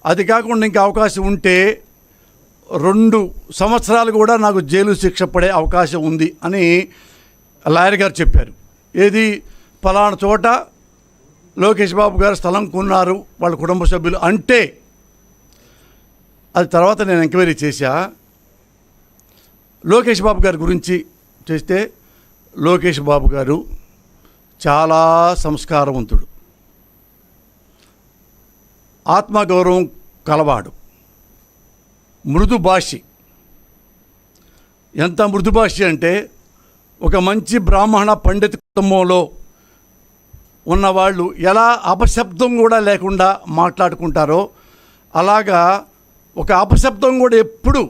అది కాకుండా ఇంకా అవకాశం ఉంటే 2 సంవత్సరాలు కూడా నాకు జైలు శిక్ష పడే అవకాశం ఉంది అని లాయర్ గారు చెప్పారు. ఏది ఫలానా చోట లోకేష్ బాబు గారు స్థలం కొన్నారు వాళ్ళ కుటుంబ సభ్యులు అంటే, అది తర్వాత నేను ఎంక్వైరీ చేశా. లోకేష్ బాబు గారి గురించి చేస్తే లోకేష్ బాబు గారు చాలా సంస్కారవంతుడు, ఆత్మగౌరవం కలవాడు, మృదు భాషి. ఎంత మృదు భాషి అంటే ఒక మంచి బ్రాహ్మణ పండిత కుటుంబంలో ఉన్నవాళ్ళు ఎలా అపశబ్దం కూడా లేకుండా మాట్లాడుకుంటారో అలాగా ఒక అపశబ్దం కూడా ఎప్పుడు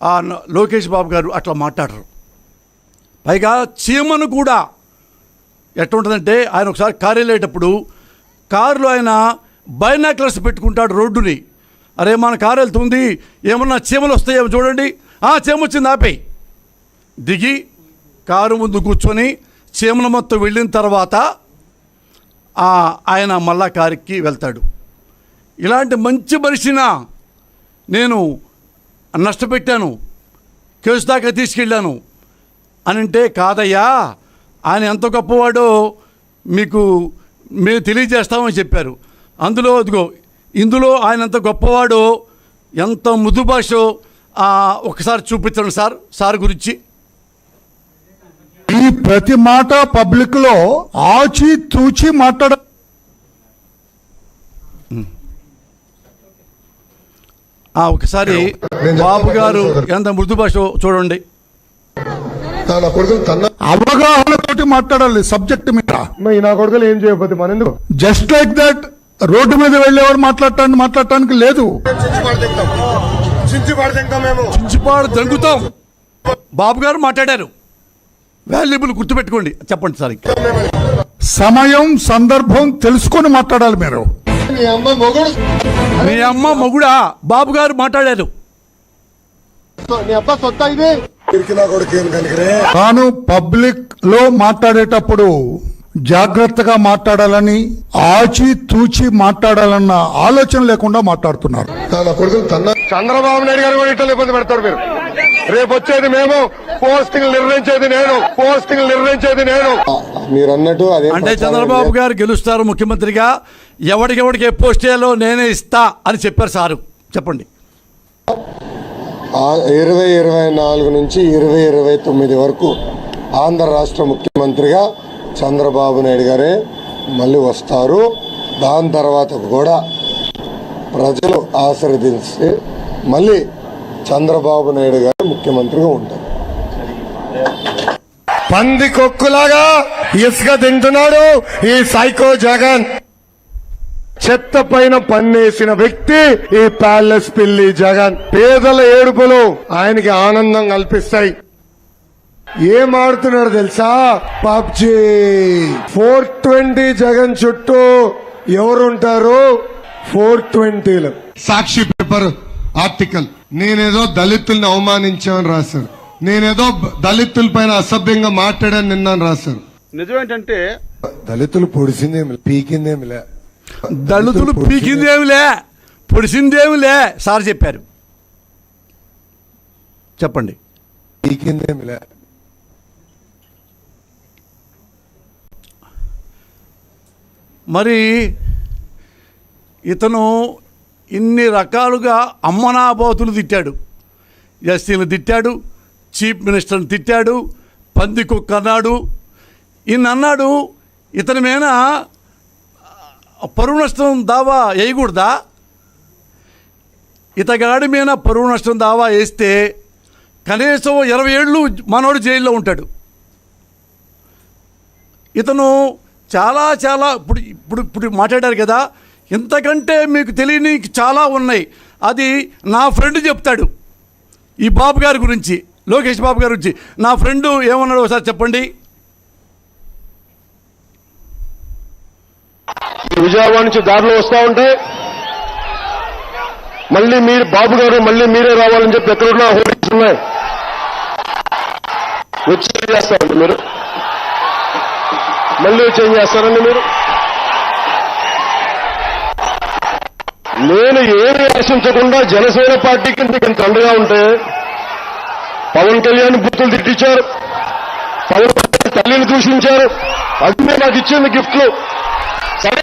ఆ లోకేష్ బాబు గారు అట్లా మాట్లాడరు. పైగా చీమను కూడా ఎట్లుంటుందంటే, ఆయన ఒకసారి కారు వెళ్ళేటప్పుడు కారులో ఆయన బైనాక్లర్స్ పెట్టుకుంటాడు రోడ్డుని. అరే మన కారు వెళ్తుంది, ఏమన్నా చీమలు వస్తాయేమో చూడండి, చీమ వచ్చింది ఆపేయి. దిగి కారు ముందు కూర్చొని చీమల మొత్తం వెళ్ళిన తర్వాత ఆయన మళ్ళా కారుకి వెళ్తాడు. ఇలాంటి మంచి మనిషిన నేను నష్టపెట్టాను, కేసు దాకా తీసుకెళ్ళాను అని అంటే, కాదయ్యా ఆయన ఎంత గొప్పవాడో మేము తెలియజేస్తామని చెప్పారు. ఇందులో ఆయన ఎంత గొప్పవాడో, ఎంత మృదు భాషో ఒకసారి చూపించండి సార్ గురించి. ఈ ప్రతి మాట పబ్లిక్ లో ఆచి తూచి మాట్లాడ. ఒకసారి బాబు గారు ఎంత మృదు భాష చూడండి. అవగాహనతోటి మాట్లాడాలి సబ్జెక్ట్ మీద. నా కొడుకులు ఏం చేయకపోతే మన ఎందుకు? జస్ట్ లైక్ దట్ రోడ్డు మీద వెళ్ళేవారు మాట్లాడటానికి లేదు. చించిపాడు దంగుతాం. బాబు గారు మాట్లాడారు, వాల్యుబుల్ గుర్తుపెట్టుకోండి. చెప్పండి సార్. సమయం సందర్భం తెలుసుకొని మాట్లాడాలి మీరు. మీ అమ్మ మొగుడా బాబు గారు మాట్లాడారు. తాను పబ్లిక్ లో మాట్లాడేటప్పుడు జాగ్రత్తగా మాట్లాడాలని, ఆచి తూచి మాట్లాడాలన్న ఆలోచన లేకుండా మాట్లాడుతున్నారు. చంద్రబాబు నాయుడు గారు కూడా ఇట్లా ఇబ్బంది పెడతారు. మీరు రేపు వచ్చేది మేము, పోస్టింగ్ నిర్ణయించేది నేను. మీరు అన్నట్టు అంటే చంద్రబాబు గారు గెలుస్తారు ముఖ్యమంత్రిగా, ఎవడికెవడికి ఏ పోస్ట్ చేయాలో నేనే ఇస్తా అని చెప్పారు సారు. చెప్పండి. 2024 నుంచి 2029 వరకు ఆంధ్ర రాష్ట్ర ముఖ్యమంత్రిగా చంద్రబాబు నాయుడు గారే మళ్ళీ వస్తారు. దాని తర్వాత కూడా ప్రజలు ఆశీర్వదించి మళ్ళీ చంద్రబాబు నాయుడు గారు ముఖ్యమంత్రిగా ఉంటారు. పంది కొక్కులాగా ఇసుక తింటున్నాడు ఈ సైకో జగన్. చెత్త పైన పన్నేసిన వ్యక్తి ఈ ప్యాలెస్ పిల్లి జగన్. పేదల ఏడుపులు ఆయనకి ఆనందం కల్పిస్తాయి. ఏం ఆడుతున్నాడు తెలుసా? పబ్జీ. 420 జగన్ చుట్టూ ఎవరుంటారు? 420. సాక్షి పేపర్ ఆర్టికల్, నేనేదో దళితుల్ని అవమానించామని రాశారు, నేనేదో దళితుల పైన అసభ్యంగా మాట్లాడాను నిన్న రాశారు. నిజమేంటంటే దళితులు పొడిసిందేమి పీకిందేమిలే, దళితులు పీకిందేమిలే పొడిసిందేమిలే సార్ చెప్పారు. చెప్పండి. పీకిందేమిలే. మరి ఇతను ఇన్ని రకాలుగా అమ్మనాబోతులు తిట్టాడు, ఎస్సీలు తిట్టాడు, చీఫ్ మినిస్టర్ని తిట్టాడు, పంది కుక్క అన్నాడు. అన్నాడు. ఇతని మీద పరువు నష్టం దావా వేయకూడదా? ఇతగాడి మీద పరువు నష్టం దావా వేస్తే కనీసం 20 ఏళ్ళు మనోడు జైల్లో ఉంటాడు. ఇతను చాలా ఇప్పుడు మాట్లాడారు కదా, ఇంతకంటే మీకు తెలియని చాలా ఉన్నాయి. అది నా ఫ్రెండ్ చెప్తాడు ఈ బాబు గారి గురించి, లోకేష్ బాబు గారి గురించి. నా ఫ్రెండు ఏమన్నాడు ఒకసారి చెప్పండి. విజయవాడ నుంచి దారిలో వస్తా ఉంటే మళ్ళీ మీరు బాబు గారు మళ్ళీ మీరే రావాలని చెప్పి ఎక్కడున్నా హోర్డింగ్స్ ఉన్నాయి. వచ్చి చేస్తారండి మీరు, మళ్ళీ చేంజ్ చేస్తారండి మీరు. నేను ఏమి ఆశించకుండా జనసేన పార్టీకి మీకు ఇంత అండగా ఉంటే పవన్ కళ్యాణ్ బుద్ధులు తిట్టించారు, పవన్ కళ్యాణ్ తల్లిని దూషించారు, అది మీరు నాకు ఇచ్చింది గిఫ్ట్లు. సరే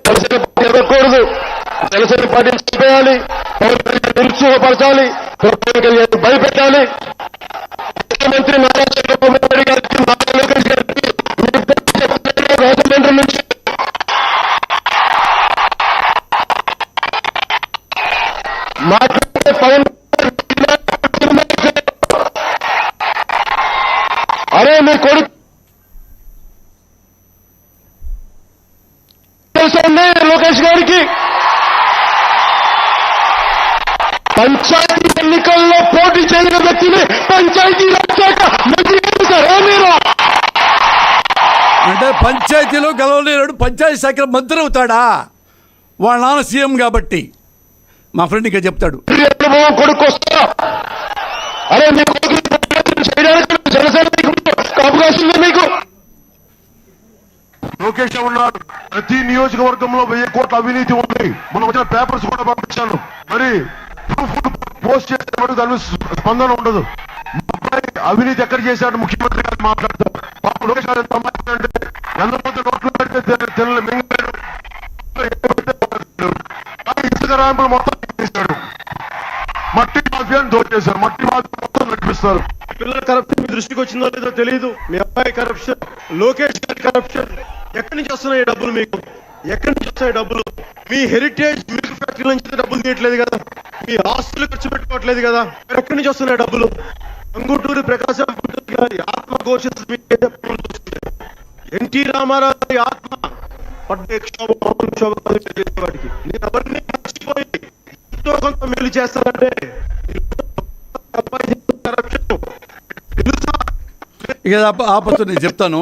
జనసేన పార్టీ ఎదగకూడదు, జనసేన పార్టీని చంపేయాలి, పవన్ కళ్యాణ్ నిరుత్సాహపరచాలి, పవన్ కళ్యాణ్ భయపెట్టాలి. ముఖ్యమంత్రి నారా చంద్రబాబు నాయుడు గారికి, నారా లోకేష్ గారికి రాజమండ్రి నుంచి మాట్లాడే పవన్ అరే మీ కొడుకు తెలుసండి లోకేష్ గారికి పంచాయతీ ఎన్నికల్లో పోటీ చేయని వ్యక్తిని పంచాయతీ రాశాక మంత్రి చేశారా మీరు? అంటే పంచాయతీలో గెలవలేడు, పంచాయతీ శాఖ మంత్రి అవుతాడా? వాళ్ళ నాన్న సీఎం కాబట్టి. మా ఫ్రెండ్ ఇంకా చెప్తాడు. అనుభవం కొడుకు వస్తా అరే మీ కొడుకు చేయడానికి జనసేన అవకాశం ఉంది మీకు. లోకేష్ ఉన్నారు, ప్రతి నియోజకవర్గంలో 1000 కోట్ల అవినీతి ఉంది. మనం వచ్చిన పేపర్స్ కూడా పంపించాను. మరి పోస్ట్ చేసే వరకు దాని స్పందన ఉండదు. అవినీతి ఎక్కడ చేశాడు ముఖ్యమంత్రి గారు మాట్లాడతారు. లోకేష్ గారు ఎంత అంటే ఎంతమంది నోట్లు పెడితే మింగలేడు, ఇసుక ర్యాంపులు మొత్తం చేశాడు, మట్టి మాఫియాని దోచేశారు, మట్టి మాఫియా మొత్తం నడిపిస్తారు. పిల్లల కరప్షన్ మీ దృష్టికి వచ్చిందో లేదో తెలియదు. మీ అబ్బాయి కరప్షన్, లోకేష్ గారి కరప్షన్. ఎక్కడి నుంచి వస్తున్నాయి డబ్బులు? మీకు ఎక్కడి నుంచి వస్తాయి డబ్బులు? మీ హెరిటేజ్ మిల్క్ ఫ్యాక్టరీ నుంచి డబ్బులు తీయట్లేదు కదా, మీ ఆస్తులు ఖర్చు పెట్టుకోవట్లేదు కదా, ఎక్కడి నుంచి వస్తున్నాయి డబ్బులు? అంగుటూరి ప్రకాశం గారి ఆత్మ ఘోషిస్తుంది. ఎన్టీ రామారావు గారి ఆత్మ పడ్డ వాటికి నేను అవన్నీ మర్చిపోయి ఎంతో కొంత మేలు చేస్తానంటే ఇక ఆపత్తు నేను చెప్తాను.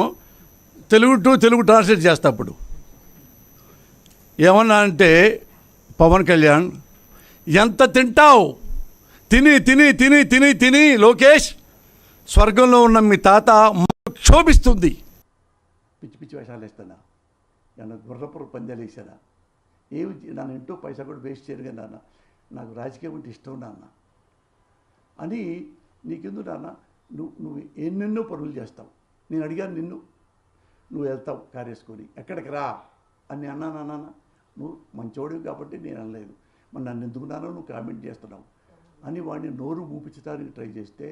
తెలుగు టు తెలుగు ట్రాన్స్లేట్ చేస్తా. అప్పుడు ఏమన్నా అంటే పవన్ కళ్యాణ్ ఎంత తింటావు, తిని తిని తిని తిని తిని లోకేష్ స్వర్గంలో ఉన్న మీ తాత క్షోభిస్తుంది. పిచ్చి పిచ్చి వేషాలు వేస్తానా? ఏమన్నా గుర్రపుర పందాలు వేసానా? ఏమి నన్ను ఇంటూ పైసా కూడా వేస్ట్ చేయను కదా నాన్న, నాకు రాజకీయం అంటే ఇష్టం నాన్న అని. నీకెందుకు నాన్న, నువ్వు ఎన్నెన్నో పనులు చేస్తావు. నేను అడిగాను నిన్ను, నువ్వు వెళ్తావు కారు వేసుకొని, ఎక్కడికి రా అని అన్నాను. నాన్న నువ్వు మంచోడివి కాబట్టి నేను అనలేదు, మరి నన్ను ఎందుకున్నానో నువ్వు కామెంట్ చేస్తున్నావు అని వాడిని నోరు మూపించడానికి ట్రై చేస్తే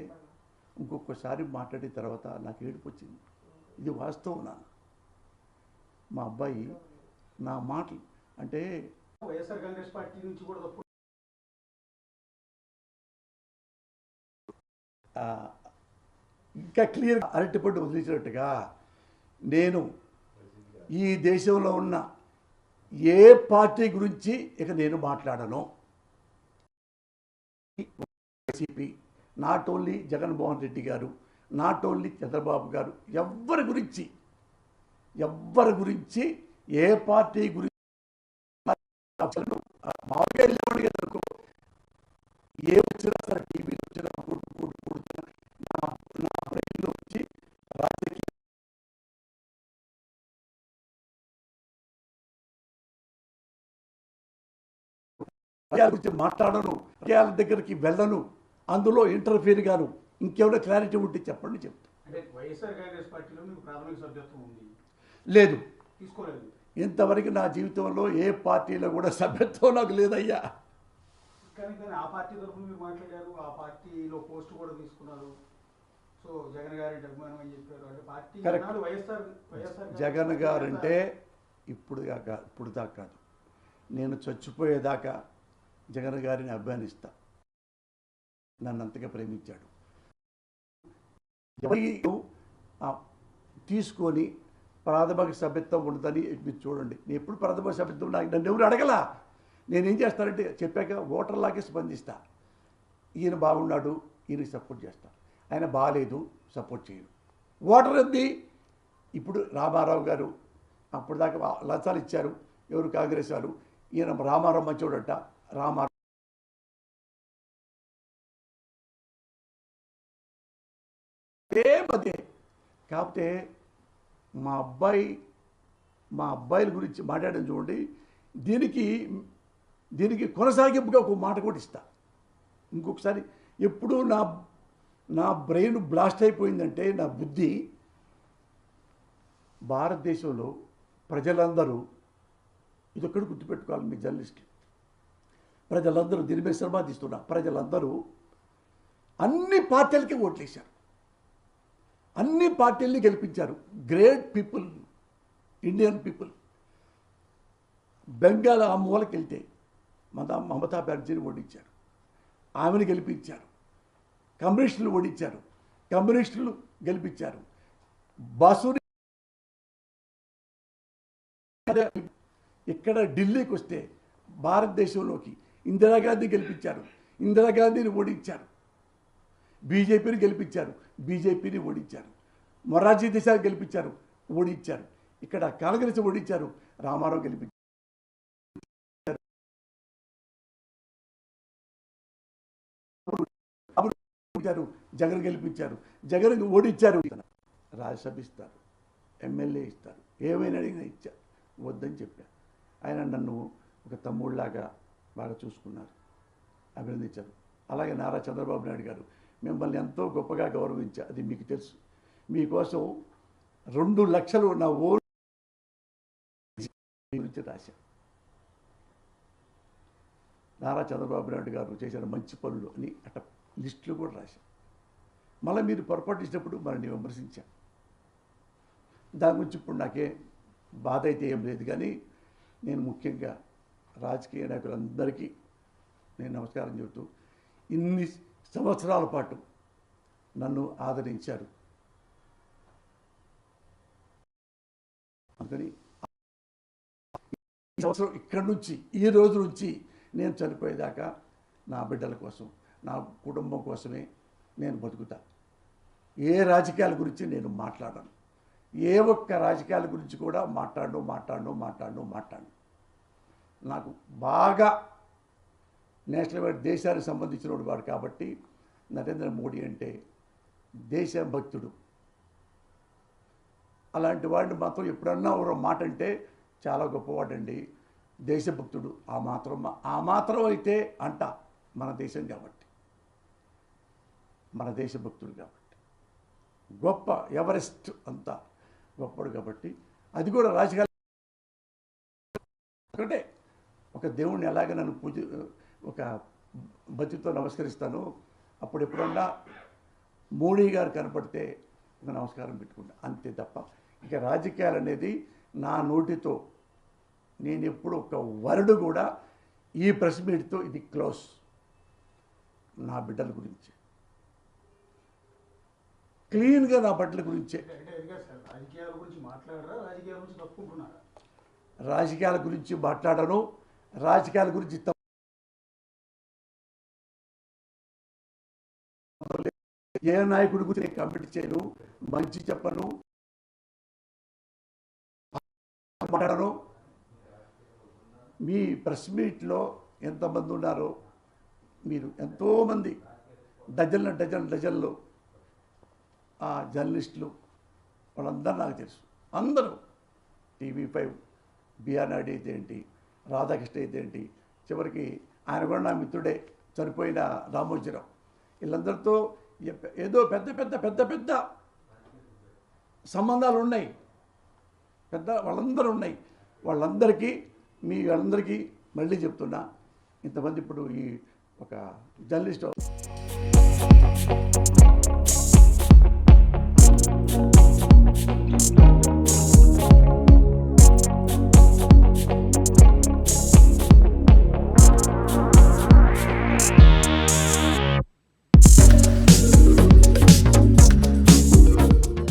ఇంకొకసారి మాట్లాడిన తర్వాత నాకు ఏడుపు వచ్చింది. ఇది వాస్తవం నాన్న. మా అబ్బాయి నా మాటలు అంటే వైఎస్ఆర్ కాంగ్రెస్ పార్టీ నుంచి కూడా ఇంకా క్లియర్ అరటిపండు వదిలించినట్టుగా నేను ఈ దేశంలో ఉన్న ఏ పార్టీ గురించి ఇక నేను మాట్లాడను. YCP, not only Jaganmohan Reddy గారు, నాట్ ఓన్లీ చంద్రబాబు గారు, ఎవ్వరి గురించి ఏ పార్టీ గురించి మామూలుగా ఏ వచ్చినా సరే టీవీలో వచ్చినా నా బ్రెయిన్లో వచ్చి రాజకీయ గురించి మాట్లాడను, రాజకీయాల దగ్గరికి వెళ్ళను, అందులో ఇంటర్ఫీర్ గాను. ఇంకేమైనా క్లారిటీ ఉంటే చెప్పండి చెప్తా. అంటే వైఎస్ఆర్ కాంగ్రెస్ పార్టీలో మీకు ప్రాథమిక సభ్యత్వం ఉంది? లేదు, తీసుకోలేదు. ఇంతవరకు నా జీవితంలో ఏ పార్టీలో కూడా సభ్యత్వం నాకు లేదయ్యా. కానీ ఆ పార్టీ తరఫున మీరు మాట్లాడారు, ఆ పార్టీలో పోస్ట్ కూడా తీసుకున్నారు. సో జగన్ గారి అభిమానం అని చెప్పారు. అంటే పార్టీ వైఎస్ఆర్ జగన్ గారంటే ఇప్పుడు దాకా కాదు, నేను చచ్చిపోయేదాకా జగన్ గారిని అభిమానిస్తా. నన్ను అంతగా ప్రేమించాడు. తీసుకొని ప్రాథమిక సభ్యత్వం ఉండదని మీరు చూడండి. నేను ఎప్పుడు ప్రాథమిక సభ్యత్వం నన్ను ఎవరు అడగలా. నేనేం చేస్తానంటే చెప్పాక ఓటర్లాగే స్పందిస్తా. ఈయన బాగున్నాడు, ఈయనకి సపోర్ట్ చేస్తా, ఆయన బాగాలేదు సపోర్ట్ చేయను. ఓటర్ ఉంది. ఇప్పుడు రామారావు గారు అప్పుడు దాకా లంచాలు ఇచ్చారు, ఎవరు కాంగ్రెస్ వాళ్ళు. ఈయన రామారావు మంచోడట, రామారావు అదే. కాకపోతే మా అబ్బాయిల గురించి మాట్లాడడం చూడండి. దీనికి దీనికి కొనసాగింపుగా ఒక మాట కూడా ఇస్తా. ఇంకొకసారి ఎప్పుడూ నా బ్రెయిన్ బ్లాస్ట్ అయిపోయిందంటే, నా బుద్ధి, భారతదేశంలో ప్రజలందరూ ఇదొక్కడు గుర్తుపెట్టుకోవాలి మీ జర్నలిస్టులు, ప్రజలందరూ దీని మీద శ్రమ తీస్తున్నా, ప్రజలందరూ అన్ని పార్టీలకి ఓట్లేశారు, అన్ని పార్టీల్ని గెలిపించారు. Great people, Indian people. Bengal ఆ మూలకి వెళ్తే మమతా బెనర్జీని ఓడించారు, ఆమెను గెలిపించారు. కమ్యూనిస్టులు ఓడించారు, కమ్యూనిస్టులు గెలిపించారు. బాసుని ఇక్కడ ఢిల్లీకి వస్తే భారతదేశంలోకి ఇందిరాగాంధీ గెలిపించారు, ఇందిరాగాంధీని ఓడించారు. బీజేపీని గెలిపించారు, బీజేపీని ఓడించారు. మొరార్జీ దేశాయ్ గెలిపించారు, ఓడించారు. ఇక్కడ కాంగ్రెస్ ఓడించారు, రామారావు గెలిపించారు. జగన్ గెలిపించారు, జగన్ ఓడించారు. రాజ్యసభ ఇస్తారు, ఎమ్మెల్యే ఇస్తారు, ఏమైనా అడిగినా ఇచ్చారు. వద్దని చెప్పారు. ఆయన నన్ను ఒక తమ్ముళ్ళలాగా బాగా చూసుకున్నారు, అభినందించారు. అలాగే నారా చంద్రబాబు నాయుడు గారు మిమ్మల్ని ఎంతో గొప్పగా గౌరవించారు, అది మీకు తెలుసు. మీకోసం 2 లక్షలు నా ఓటు గురించి రాశారు. నారా చంద్రబాబు నాయుడు గారు చేసిన మంచి పనులు అని అట్ట లిస్టులు కూడా రాశారు. మళ్ళీ మీరు పొరపాటు ఇచ్చినప్పుడు మనల్ని విమర్శించారు. దాని గురించి ఇప్పుడు నాకే బాధ అయితే ఏం లేదు. కానీ నేను ముఖ్యంగా రాజకీయ నాయకులందరికీ నేను నమస్కారం చెబుతూ, ఇన్ని సంవత్సరాల పాటు నన్ను ఆదరించారు. అందుకని ఈ సంవత్సరం ఇక్కడి నుంచి, ఈ రోజు నుంచి నేను చనిపోయేదాకా నా బిడ్డల కోసం, నా కుటుంబం కోసమే నేను బతుకుతా. ఏ రాజకీయాల గురించి నేను మాట్లాడను, ఏ ఒక్క రాజకీయాల గురించి కూడా మాట్లాడను. నాకు బాగా నేషనల్ వైడ్ దేశానికి సంబంధించిన వాడు కాబట్టి నరేంద్ర మోడీ అంటే దేశభక్తుడు. అలాంటి వాడిని మాత్రం ఎప్పుడన్నా ఒక మాట అంటే చాలా గొప్పవాడండి, దేశభక్తుడు. ఆ మాత్రం అయితే అంట మన దేశం కాబట్టి, మన దేశభక్తుడు కాబట్టి, గొప్ప ఎవరెస్ట్ అంతా గొప్పడు కాబట్టి. అది కూడా రాజకీయాలు ఒకటే, ఒక దేవుణ్ణి ఎలాగ నన్ను ఒక భక్తితో నమస్కరిస్తాను, అప్పుడు ఎప్పుడన్నా మోడీ గారు కనపడితే ఒక నమస్కారం పెట్టుకుంటా, అంతే తప్ప ఇక రాజకీయాలు అనేది నా నోటితో నేను ఎప్పుడు ఒక వర్డ్ కూడా ఈ ప్రెస్ మీట్తో ఇది క్లోజ్. నా బిడ్డల గురించి క్లీన్గా, నా బిడ్డల గురించే. రాజకీయాల గురించి మాట్లాడరా, రాజకీయాల గురించి తప్పుకుంటున్నారా? రాజకీయాల గురించి మాట్లాడను, రాజకీయాల గురించి ఏ నాయకుడి గురించి నేను కమెంట్ చేయను, మంచి చెప్పను, మాట్లాడను. మీ ప్రెస్ మీట్లో ఎంతమంది ఉన్నారో, మీరు ఎంతోమంది డజన్లు ఆ జర్నలిస్టులు, వాళ్ళందరూ నాకు తెలుసు. అందరూ TV5 బిఆర్ నాయుడు అయితే ఏంటి, రాధాకృష్ణ అయితే ఏంటి, చివరికి ఆయన కూడా నా మిత్రుడే, చనిపోయిన రామోజీరావు, వీళ్ళందరితో ఏదో పెద్ద సంబంధాలు ఉన్నాయి, వాళ్ళందరూ ఉన్నాయి. వాళ్ళందరికీ మళ్ళీ చెప్తున్నా, ఇంతమంది ఇప్పుడు ఈ ఒక జర్నలిస్ట్